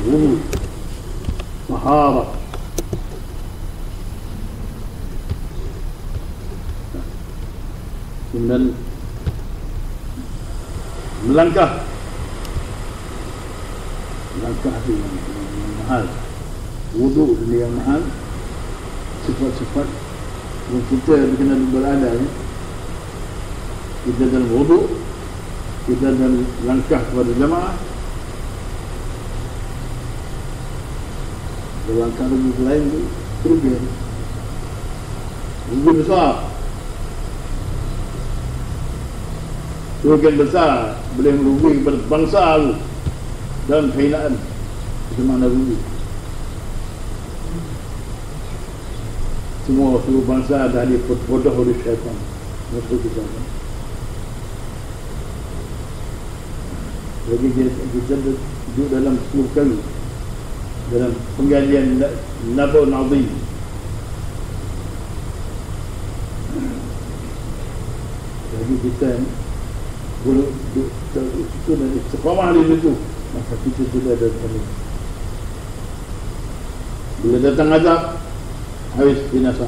wudu, taharah. Kemudian melangkah itu yang mahal. Wudu yang mahal, sifat-sifat yang kita kena berada ya. Kita dalam wudu, kita dalam langkah kepada jamaah, langkah lebih lain tu kerugian. Rugi besar, kerugian besar, boleh merugi kepada bangsa dalam kehinaan. Itu makna rugi. Semua seluruh bangsa dah dipodoh oleh syaitan. Maksud kita. Jadi kita duduk dalam 10 kali dalam penggalian Nabun Azim. Jadi kita boleh itu dan istiqamah di situ, maka kita tidak ada kali. Bila datang azab, habis binasa.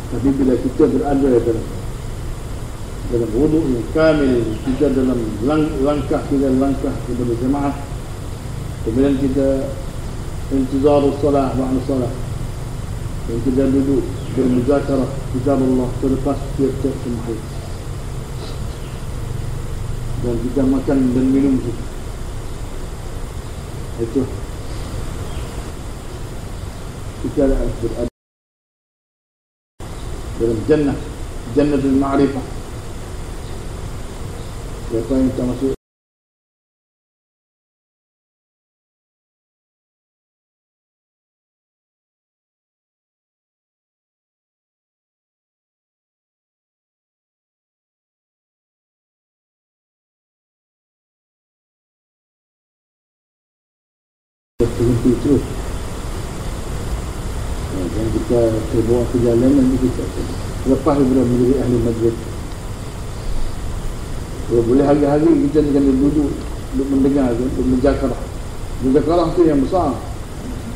Tapi bila kita berada dalam wudu yang kamil, kita dalam langkah kepada jemaah, kemudian kita intizarus salah ba'da salah, dan kita duduk bermuzakarah kitab Allah selepas tiap-tiap sembahyang, dan kita makan dan minum itu kita berada dalam jannatul ma'rifah. Siapa yang tak masuk berhenti terus, dan kita terbawa ke jalan, nanti kita lepas daripada menjadi ahli majlis. Boleh hari-hari kita kena duduk mendengar, untuk menjakarah. Menjakarah tu yang besar,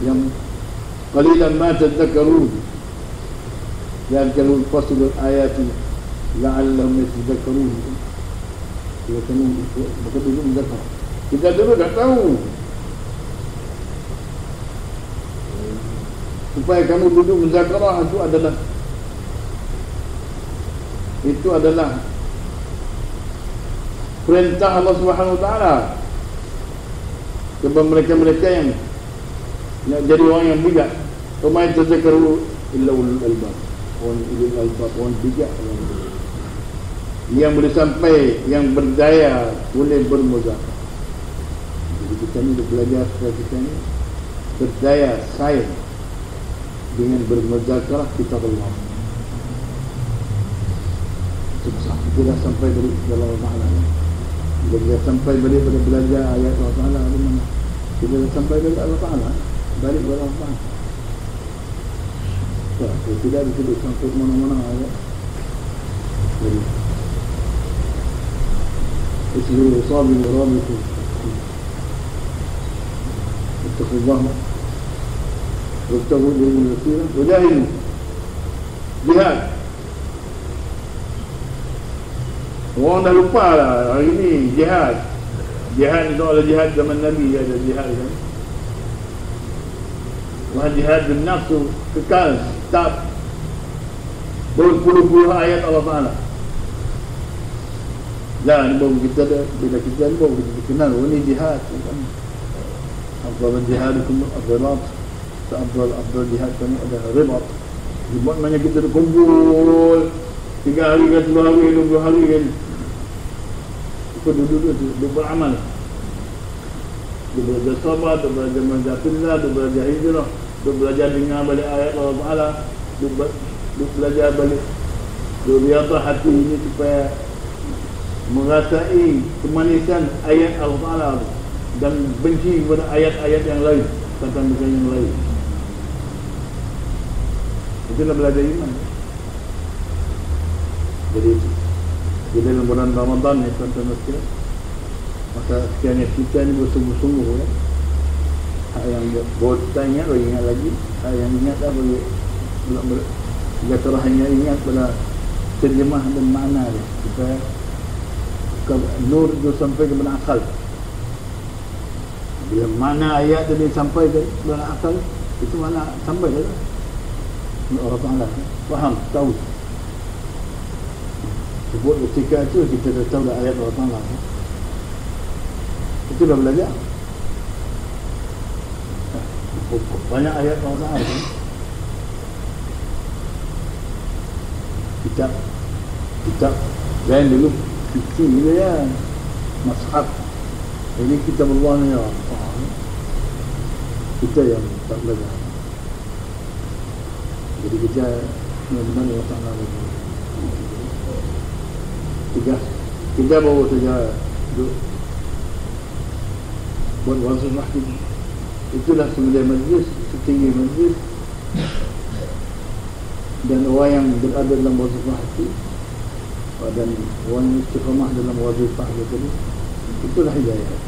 yang qalilan ma tadhakkarun, yang kalau faslul ayati la'allahum yatadhakkarun. Kita kena duduk menjakarah. Kita dulu dah tahu, supaya kamu duduk menjakarah itu adalah perintah Allah Subhanahu Wa Taala kepada mereka-mereka yang nak jadi orang yang bijak. Wa tadzakkaru illa ulul albab. Orang bijak yang boleh sampai, yang berdaya boleh bermuzakarah. Jadi kita ni belajar supaya kita ni berdaya sains dengan bermuzakarah kitab Allah. Kita dah sampai dari dalam makna. Bila kita sampai balik pada belajar ayat Allah Ta'ala, kita dah sampai dari Allah Ta'ala, balik kepada Allah Ta'ala. Tidak disebut sampai mana-mana ayat. Jadi isbiru sabiru rabitu ittaqullah wabtaghu ilayhi al-wasila wajahidu jihad. Orang dah lupa lah hari ni jihad. Jihad itu adalah jihad zaman Nabi, ada jihad kan. Wah, jihad bin nafsu kekal, tak berpuluh-puluh ayat Allah Ta'ala. Jangan baru kita ada, bila kita ada baru kita kenal, oh ni jihad kan. Afdal jihadukum ar-ribat, afdal jihad kamu adalah ribat. Ribat maknanya kita kumpul 3 hari ke 10 hari, 20 hari kan. Kita duduk beramal. Dia belajar sabar, dia belajar menjapillah, dia belajar hijrah, dia belajar dengar balik ayat Allah Ta'ala, dia belajar balik, dia riadah hati ini supaya merasai kemanisan ayat Allah Ta'ala dan benci kepada ayat-ayat yang lain, tentang bukan yang lain. Itulah belajar iman. Jadi di dalam bulan Ramadan ni tuan-tuan sekalian, maka sekiranya kita ni bersungguh-sungguh ya, ingat, baru tak ingat, baru ingat lagi. Yang ingat dah boleh dia telah ingat pada terjemah dan makna dia supaya nur itu sampai ke benak akal. Bila mana ayat tadi sampai ke benak akal, itu mana sampai dah Allah Ta'ala faham, tahu. Sebut ketika itu kita dah tahu dah ayat Allah Ta'ala. Itu dah belajar. Banyak ayat Allah Ta'ala. Kitab lain dulu kecil dia ya, Mashaf. Ini kitab Allah ni ya. Kita yang tak belajar. Jadi kita benar-benar Allah Ta'ala. Kita bawa saja buat wazir mahdi. Itulah sebenarnya majlis, setinggi majlis. Dan orang yang berada dalam wazifah itu dan orang yang istiqamah dalam wazifah itu, itulah hidayah.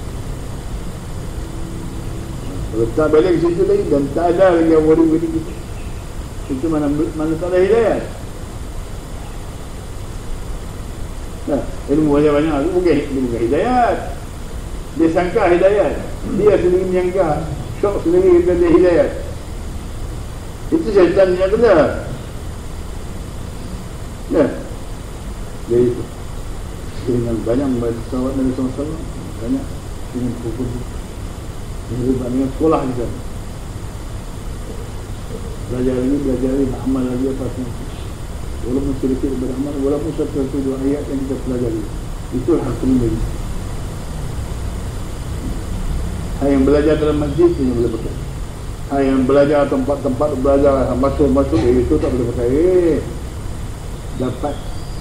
Kalau tak balik ke situ lagi dan tak ada lagi yang wali-wali kita, itu mana tak ada hidayah. Nah, ilmu banyak-banyak itu bukan hidayah. Dia sangka hidayah, dia sendiri menyangka syok sendiri kata dia hidayah. Itu syaitan yang kena. Ya, jadi itu dengan banyak membaca salawat Nabi SAW, banyak dengan hukum ini dengan sekolah kita belajar lagi, amal lagi apa semua. Walaupun sedikit beramal, walaupun satu dua ayat yang kita pelajari, itu hakul ini. Hai yang belajar dalam masjid yang boleh pakai. Hai yang belajar tempat-tempat belajar masuk itu tak boleh pakai. Dapat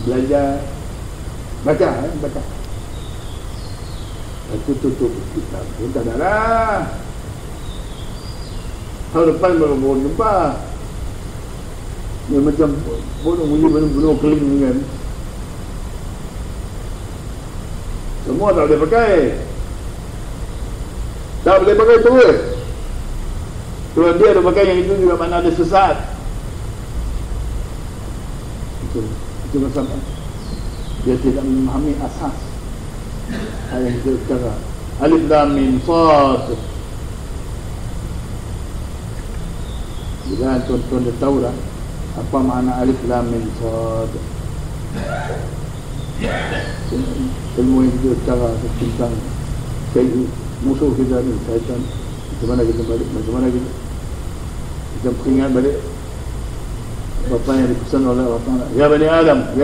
belajar baca. Itu tutup kitab pun tak ada lah. Tahun depan baru jumpa. Dia macam bunuh keling kan. Semua tak boleh pakai. Tak boleh pakai terus. Kalau dia ada pakai yang itu juga mana ada sesat. Itu masalah. Dia tidak memahami asas ayat itu kata alif lam mim sad. Bila tuan-tuan dah tahu dah apa makna alif lam mim sad, ilmu yang kita cara tentang musuh kita ni syaitan, bagaimana kita balik, bagaimana kita peringat balik apa yang dipesan oleh Allah Ta'ala. Ya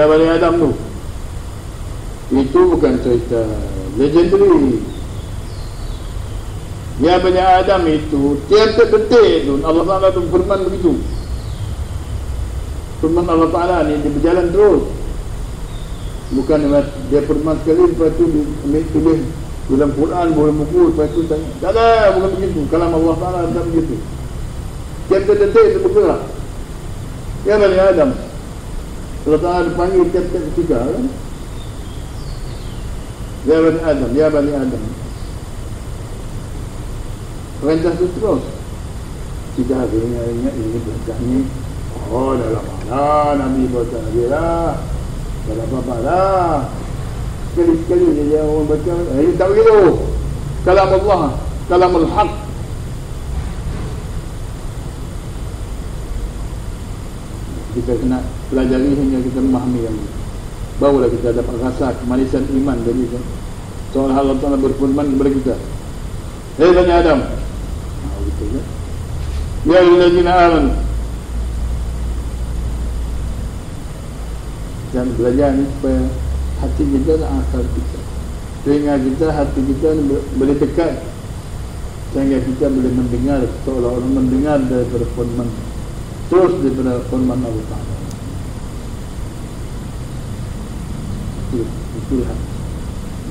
Bani Adam tu, itu bukan cerita legendary. Ya Bani Adam itu tiap-tiap detik tu Allah Ta'ala tu firman begitu. Firman Allah Ta'ala ni dia berjalan terus. Bukan dia firman sekali lepas tu dia tulis dalam Quran boleh buku lepas tu tanya. Tak ada, bukan begitu. Kalam Allah Ta'ala tak begitu. Tiap-tiap detik itu bergerak. Ya Bani Adam, Allah Ta'ala dipanggil tiap-tiap ketiga kan? Ya Bani Adam. Perintah itu terus. Tidak ada ingat ini perintah ni. Oh dalam mana Nabi baca Nabi lah. Dalam apa-apa lah. Sekali-sekali dia orang baca, ini tak begitu. Kalam Allah, kalamul haq. Kita kena pelajari hingga kita memahami yang ini. Barulah kita dapat rasa kemanisan iman dari itu. Seolah Allah Ta'ala berfirman kepada kita, hei Bani Adam, gitu ya. Ya ayyuhallazina amanu. Dan belajar ni supaya hati kita dan akal kita, sehingga kita hati kita boleh dekat, sehingga kita boleh mendengar seolah-olah mendengar daripada firman, terus daripada firman Allah Ta'ala.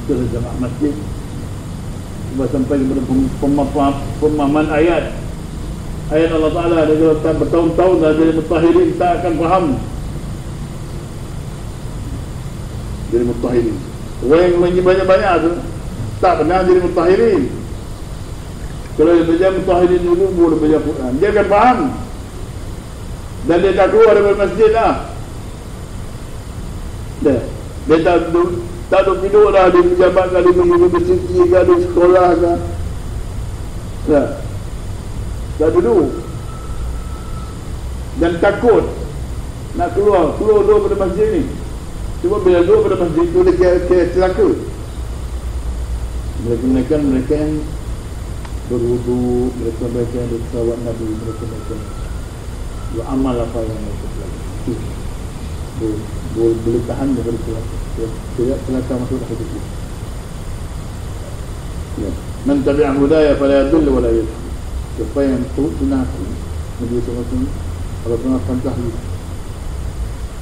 Itulah jamaah masjid. Cuba sampai kepada pemahaman ayat Allah Ta'ala. Dia kata bertahun-tahun dah jadi mutahirin, tak akan faham. Jadi mutahirin, orang yang mengaji banyak-banyak tu tak pernah jadi mutahirin. Kalau dia baca mutahhirin dulu boleh baca Quran, dia akan faham. Dan dia tak keluar daripada masjid lah. Dia tak duduk tidur lah di pejabat ke, di universiti ke, di sekolah ke. Tak duduk. Dan takut nak keluar daripada masjid ni. Cuma bila duduk pada masjid tu dia celaka. Mereka yang berwudu, mereka yang bersawat Nabi, mereka beramal apa yang mereka pelajari. Boleh tahan daripada celaka. Tidak celaka masuk dalam hidup. Man tabi'a hudaya fala yadhillu wa la yashqa. Siapa yang turut sunnah Nabi SAW, Allah Taala pantah dia.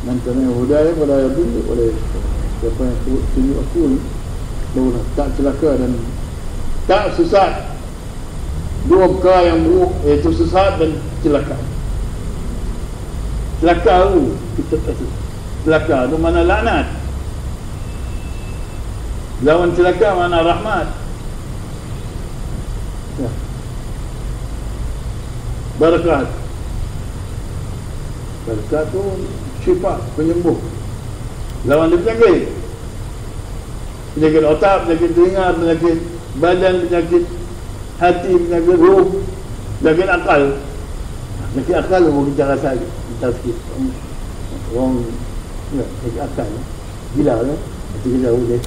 Man tabi'a hudaya fala yadhillu wa la yashqa. Siapa yang turut tunjuk aku ni, barulah tak celaka dan tak sesat. Dua perkara yang buruk, iaitu sesat dan celaka. Celaka tu kita kata. Celaka tu mana laknat. Lawan celaka mana rahmat. Barakat tu syifa, penyembuh. Lawan dia penyakit otak, penyakit telinga, penyakit badan, penyakit hati, penyakit ruh, penyakit akal. Penyakit akal tu kita rasa kita sikit orang penyakit akal gila lah, hati kita boleh.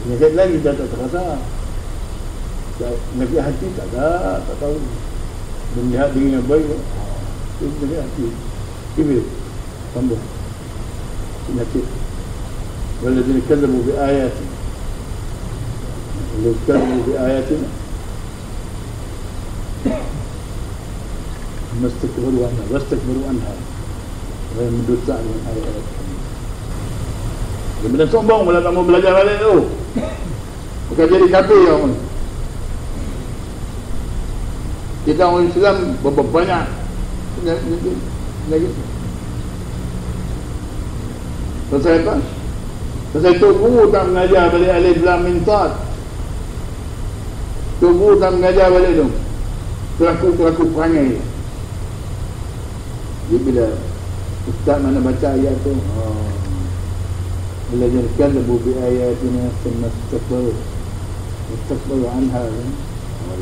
Penyakit lain kita tak terasa. Penyakit hati tak tahu. Melihat diri yang baik, itu penyakit hati. Kibir, tambah penyakit. Waladzina kadzabu bi ayatina, waladzina kadzabu bi ayatina wastakbaru anha, mereka mendusta dengan ayat-ayat kami. Dia benar sombong bila tak mau belajar balik tu, bukan jadi kafir orang. Kita orang Islam berapa banyak lagi. Selesai apa? Selesai tu guru tak mengajar balik alif lam mim sad. Tu guru tak mengajar balik tu. Pelaku perangai. Jadi bila ustaz mana baca ayat tu, bila dia kalabu bi ayatina mustakbaru anha.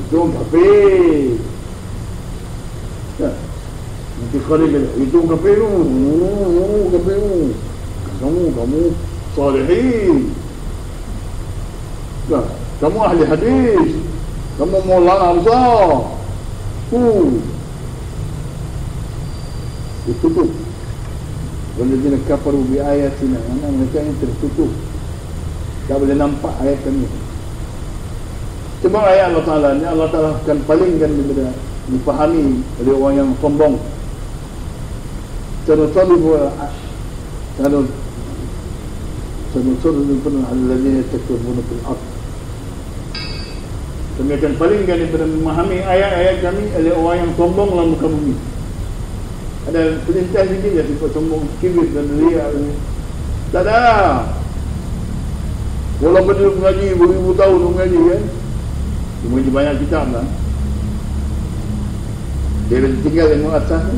Itu kafir. Nanti kali itu kafir tu. Kamu salihin. Kamu ahli hadis. Kamu maulana besar. Ditutup. Walladzina kafaru bi ayatina, mana mereka yang tertutup, tak boleh nampak ayat kami. Cuma ayat Allah Ta'ala ni Allah Ta'ala akan palingkan daripada dipahami oleh orang yang sombong. Sanusalibu alladhina yatakabbaruna fil ardh. Kami akan palingkan daripada memahami ayat-ayat kami oleh orang yang sombong dalam muka bumi. Ada perintah sikit dia sifat sombong, kibir dan riak ni. Tak ada. Walaupun dia mengaji beribu tahun mengaji kan, dia mengaji banyak kitab lah. Dia tinggal tengok atas ni.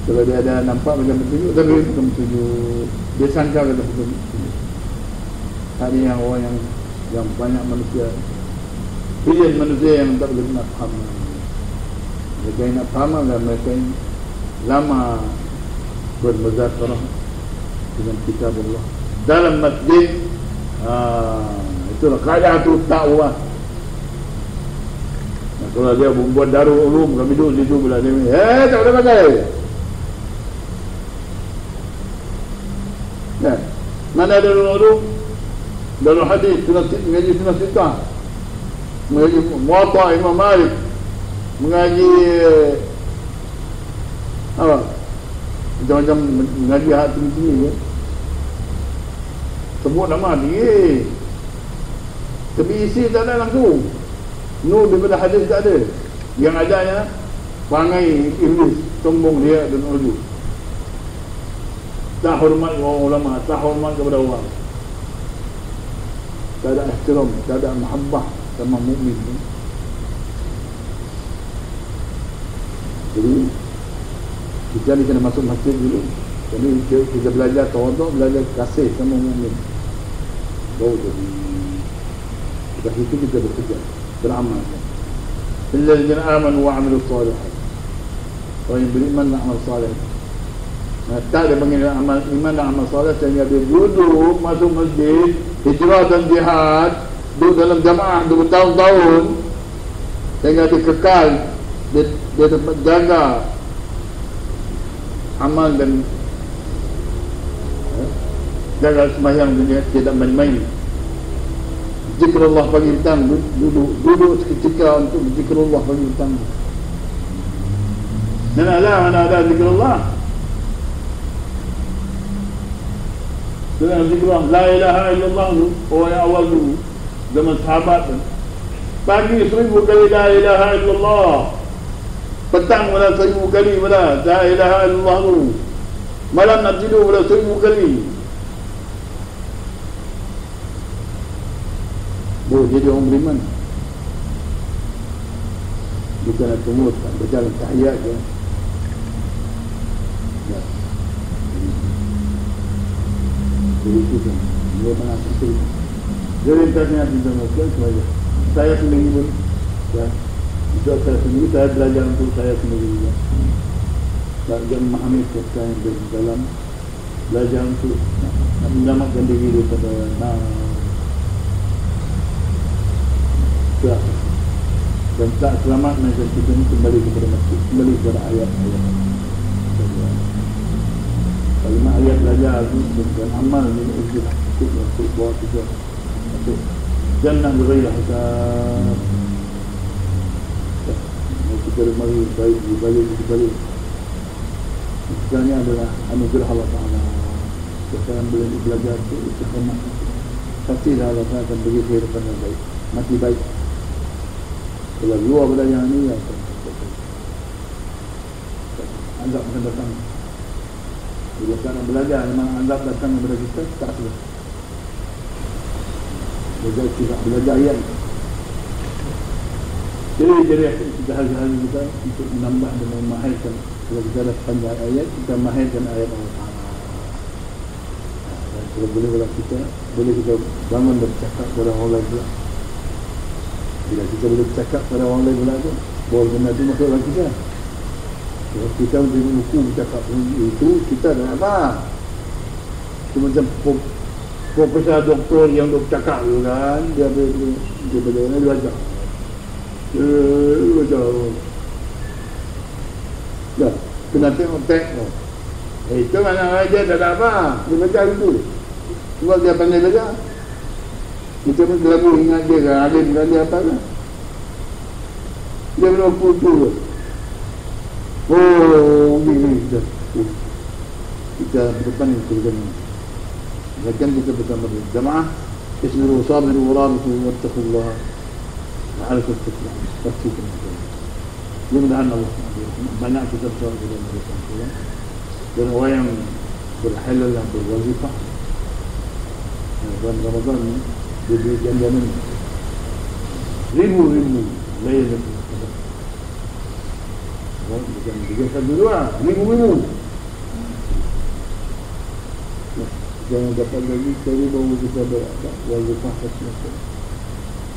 Kalau dia ada nampak macam petunjuk, tapi bukan petunjuk. Dia sangka kata petunjuk. Ada yang orang yang banyak manusia, pilihan manusia yang tak boleh nak faham. Mereka yang nak faham adalah mereka yang lama bermuzakarah dengan kitab Allah dalam masjid. Itulah qaidatul ta'wah. Kalau dia membuat darul ulum, kami duduk situ pula dia tak boleh pakai. Mana darul ulum, darul hadis, mengaji sunnah sitah, mengaji muwatta Imam Malik, mengaji apa, macam-macam mengaji hak tinggi-tinggi kan. Sebut nama dia, tapi isi tak ada langsung. Nur daripada hadis tak ada. Yang adanya perangai iblis, sombong dia dan ujub. Tak hormat orang ulama, tak hormat kepada orang. Tak ada ihtiram, tak ada mahabbah, sama mukmin ni. Jadi kita ni kena masuk masjid dulu. Jadi kita belajar tawaduk, belajar kasih sama mukmin. Baru jadi lepas itu kita bekerja, beramal. Illalladzina amanu wa 'amilus shalihat. Orang yang beriman dan amal saleh. Tak dia panggil amal iman dan amal saleh sehingga dia duduk masuk masjid, hijrah dan jihad, duduk dalam jamaah bertahun-tahun sehingga dia kekal, dia dapat jaga amal dan jaga sembahyang dia tidak main-main. Zikrullah pagi petang, duduk seketika untuk zikrullah pagi petang. Mana ada zikrullah? Dengan zikrullah la ilaha illallah tu, orang yang awal dulu zaman sahabat tu, pagi 1000 kali la ilaha illallah, petang pula 1000 kali pula la ilaha illallah tu, malam nak tidur pula 1000 kali. Jadi orang beriman bukan nak tunggu berjalan tahiyat je. Ya. Jadi itu kan dia pernah seperti jadi internnya tidak mungkin saja. Saya sendiri pun ya, untuk saya sendiri saya belajar untuk saya sendiri juga. Belajar memahami perkara yang di dalam, belajar untuk menyelamatkan diri daripada dan tak selamat macam kita ni kembali kepada masjid, kembali kepada ayat-ayat. Kalimat ayat belajar tu dan amal ni ujung untuk bawa kita masuk jannah berilah hisab. Kita mari baik dibalik. Sebenarnya adalah anugerah Allah Taala. Kita yang boleh belajar tu istiqamah. Pastilah Allah Taala akan beri kehidupan yang baik, mati baik. Kalau luar belajar ni ya, anggap akan datang. Bila kita nak belajar memang anggap datang kepada kita, tak sudah. Belajar ayat. Jadi kita hal-hal kita untuk menambah dan memahirkan. Kalau kita ada panjang ayat, kita memahirkan ayat Allah Taala. Dan kalau boleh kita bangun dan bercakap kepada orang lain pula. Bila kita boleh bercakap pada orang lain pula tu, bahawa benda tu masuk dalam kita. Kalau kita menerima buku bercakap itu, kita dah apa? Itu macam profesor doktor yang duk bercakap tu kan, dia bagaimana dia ajar. Dia ajar. Dah, kena tengok teks tu. Itu mana aja tak ada apa, dia baca itu. Sebab dia pandai baca. Kita pun selalu ingat dia kan, alim kan dia apa kan. Dia belum putus. Oh, ini kita berdepan ini kita ni. Bahkan kita bersama jamaah, isbiru sabiru warabitu wattaqullaha la'allakum tuflihun. Pasti kita. Mudah-mudahan Allah banyak kita bersama dengan mereka. Dan orang yang berhalal dan berwazifah dalam Ramadan ni dia jangan ribu-ribu Lailatul Qadar. Bukan digeser dulu lah, ribu-ribu. Jangan dapat lagi sekali baru kita berada wazifah tersebut.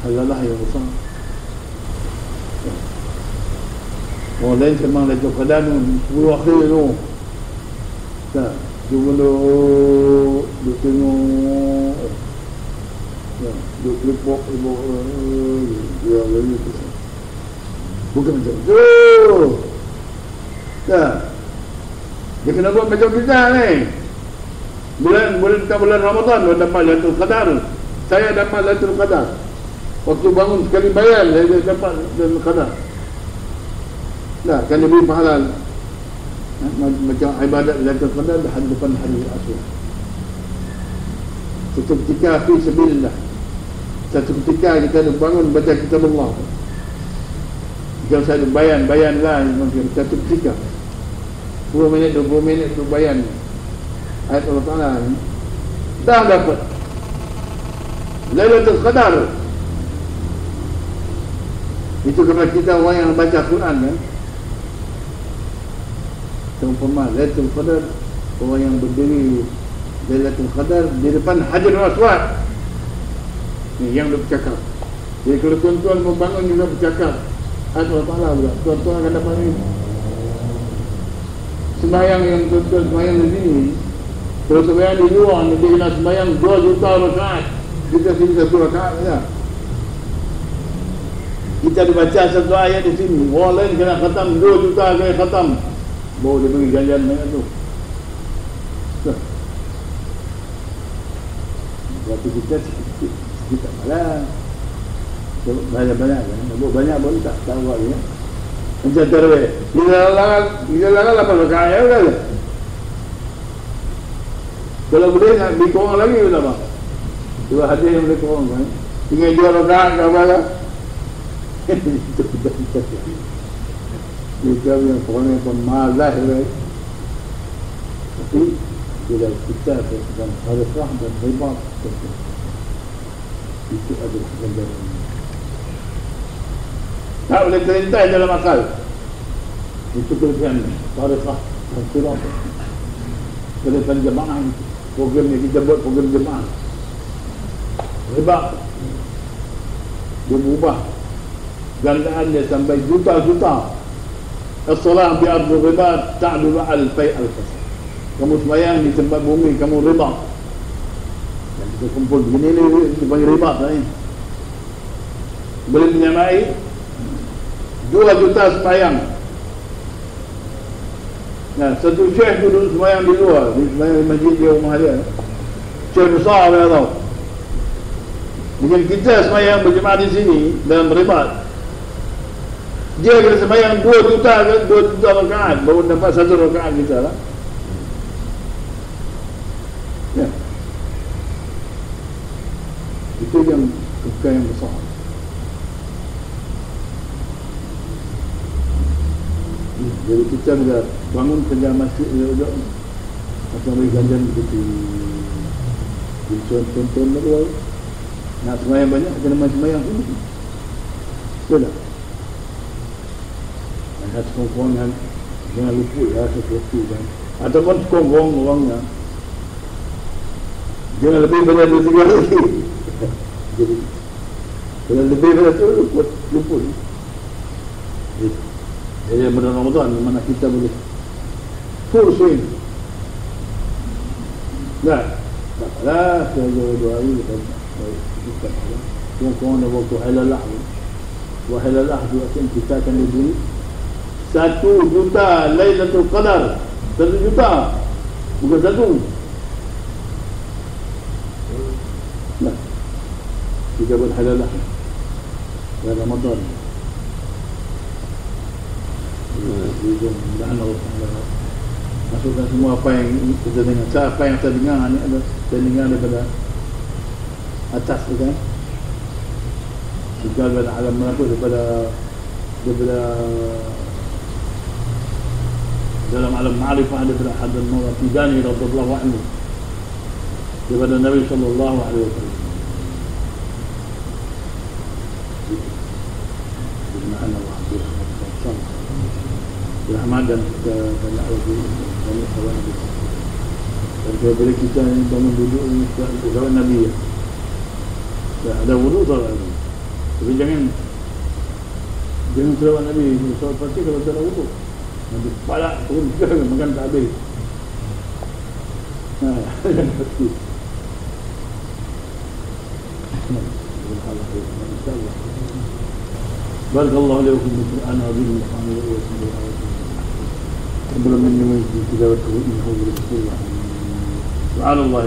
Halalah yang besar. Orang lain memang Lailatul Qadar tu 10 akhir tu. Tak, dia tengok duk lepok dia lagi tu. Bukan macam tu. Tak. Dia kena buat macam kita ni. Bulan Ramadan dia dapat Lailatul Qadar. Saya dapat Lailatul Qadar. Waktu bangun sekali bayan saya dapat Lailatul Qadar. Nah, kan dia beri pahala. Macam ibadat Lailatul Qadar di depan hari Asyura. Satu ketika fi sabilillah. Satu ketika kita bangun baca kitab Allah. Jangan saya bayan lah mungkin satu ketika 20 minit tu bayan ayat Allah Taala dah dapat Lailatul Qadar. Itu kalau kita orang yang baca Quran kan, seumpama Lailatul Qadar, orang yang berdiri Lailatul Qadar di depan Hajarul Aswad ni yang dia bercakap. Jadi kalau tuan-tuan membangun juga bercakap, Allah Ta'ala pula, tuan-tuan akan dapat ni. Sembahyang yang tuan-tuan sembahyang di sini, kalau sembahyang di luar, dia kena sembahyang 2 juta rakaat. Kita sini 1 rakaat saja. Kita dibaca satu ayat di sini, orang lain kena khatam 2 juta kali khatam, baru dia bagi ganjaran banyak tu. Waktu kita sikit tak malas, banyak-banyak kan, banyak pun tak tahu apa ya. Macam tarawih, bila lalang 8 rakaat ya kan. Kalau boleh nak lebih kurang lagi ke apa? Dua hadis yang boleh kurang kan, tinggal 2 rakaat ke apa lah. Kita yang orang yang pemalas kan. Tapi bila kita dan harifah dan ribat itu adalah ganjaran. Tak boleh terlintas dalam akal. Itu kelebihan harifah dan ribat. Kelebihan jemaah itu. Program yang kita buat program jemaah. Ribat dia berubah gandaan dia sampai juta-juta. As-salah bi ardi ribat ta'dulu alfai al-fasad. Kamu sembahyang di tempat bumi, kamu ribat. Dan kita kumpul begini ni dipanggil ribat lah ni. Boleh menyamai 2 juta sembahyang. Nah, satu syekh duduk sembahyang di luar, di sembahyang di masjid dia, rumah dia. Syekh besar dia tahu. Dengan kita sembahyang berjemaah di sini dalam ribat, dia kena sembahyang 2 juta ke 2 juta rakaat baru dapat 1 rakaat kita lah. Ya. Itu yang kebukaan yang besar. Jadi kita bila bangun kerja masjid dia macam bagi ganjaran begitu. Contoh dulu nak sembahyang banyak kena sembahyang dulu. Betul tak? Dan sekongkong jangan luput lah sesuatu kan. Ataupun sekongkong orangnya jangan lebih banyak dari 3 lagi. Jadi kalau lebih banyak tu luput. Jadi bulan Ramadan di mana kita boleh full swing. Nah, taklah saya 2 hari kita sekongkong ada waktu halalah. Wahalalah dua kita akan diberi 1 juta Lailatul Qadar. 1 juta bukan 1. Nah, kita berhalalah dalam Ramadan. Mudah-mudahan Allah Ta'ala masukkan semua apa yang kita dengar. Apa yang saya dengar ni adalah saya dengar daripada atas tu kan. Juga daripada alam mana pun, daripada dalam alam ma'rifah, daripada Hadrah Nur Tijani radhiyallahu anhu, daripada Nabi sallallahu alaihi wasallam. Subhanallah, rahmat dan banyak lagi banyak sahabat Nabi. Dan bila kita yang bangun duduk ini sahabat Nabi ya, ada wudu tak lagi. Tapi jangan sahabat Nabi soal pasti kalau tak ada wudu nanti kepala turun juga makan tak habis. Yang pasti insyaAllah. Barakallahu lakum bil Qur'an wa bil Muhammad wa sallallahu alaihi wasallam. Sebelum ini kita berdoa, subhanallah.